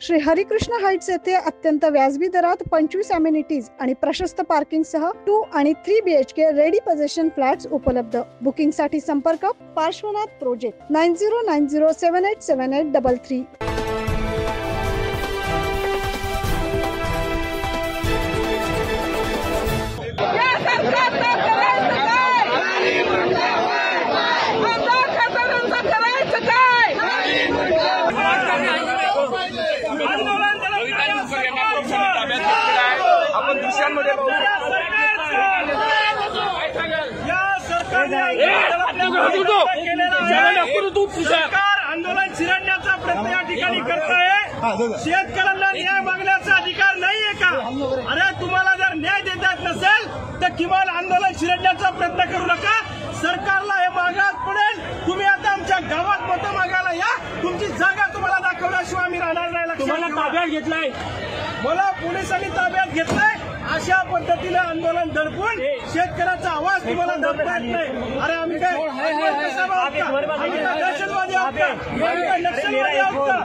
Shri Harikrishna Heights येथे अत्यंत व्याजबी दरात 25 अमेनिटीज आणि प्रशस्त पार्किंग सह 2 आणि 3 BHK रेडी पोझिशन फ्लॅट्स उपलब्ध। बुकिंग साठी संपर्क पार्श्वनाथ प्रोजेक्ट 9090787833। सरकार आंदोलन चिरडण्याचा प्रयत्न या ठिकाणी करत आहे। शेतकऱ्यांना न्याय मागण्याचा अधिकार नाहीये का? अरे तुम्हाला जर न्याय देता येत नसेल तर किमान आंदोलन चिरडण्याचा प्रयत्न करू नका। सरकारला हे मागात पडेल। तुम्ही आता आमच्या गावात मतं मागायला या, तुमची जागा तुम्हाला दाखवल्याशिवाय आम्ही राहणार नाही। तुम्हाला ताब्यात घेतलाय, मला पोलिसांनी ताब्यात घेतलाय। अशा पद्धतीने आंदोलन दडपून शेतकऱ्याचा आवाज तुम्हाला दबता येत नाही। अरे आम्ही काय दहशतवादी आहोत का? आम्ही काय नक्षलवादी आहोत का?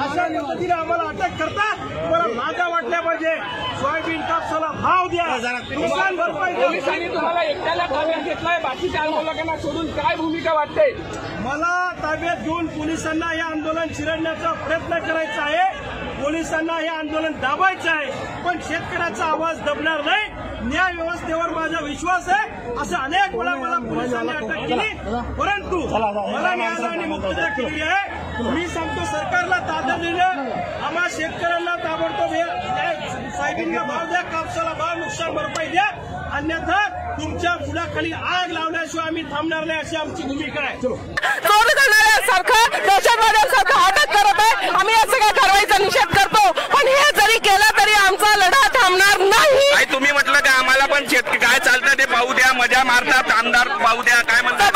अशा पद्धतीने आम्हाला अटक करता तुम्हाला लाजा वाटल्या पाहिजे। सोयाबीन कापसाला भाव द्या, नुकसान भरपाई द्या। पोलिसांनी तुम्हाला एकट्याला ताब्यात घेतलाय, बाकीच्या आंदोलकांना सोडून काय भूमिका वाटते? मला ताब्यात घेऊन पोलिसांना हे आंदोलन चिरडण्याचा प्रयत्न करायचा आहे। पोलिसांना हे आंदोलन दाबायचं आहे, पण शेतकऱ्याचा आवाज दबणार नाही। न्याय व्यवस्थेवर माझा विश्वास आहे। असं अनेक वेळा मला पोलिसांनी अटक केली, परंतु मला न्यायालयाने मुक्तता केली आहे। मी सांगतो सरकारला तातडीने आम्हा शेतकऱ्यांना ताबडतोब सोयाबीनला भाव द्या, कापसाला भाव, नुकसान भरपाई द्या, अन्यथा तुमच्या पुढाखाली आग लावण्याशिवाय आम्ही थांबणार नाही, अशी आमची भूमिका आहे। चोरी करणाऱ्यासारखं दहशतवाद्यांसारखं अटक करत आहे। आम्ही या सगळ्या कारवाईचा निषेध करतो, पण हे जरी केलं तरी आमचा लढा थांबणार नाही। तुम्ही म्हटलं का आम्हाला पण काय चालतं ते पाहू द्या, मजा मारतात आमदार पाहू द्या, काय म्हणतात?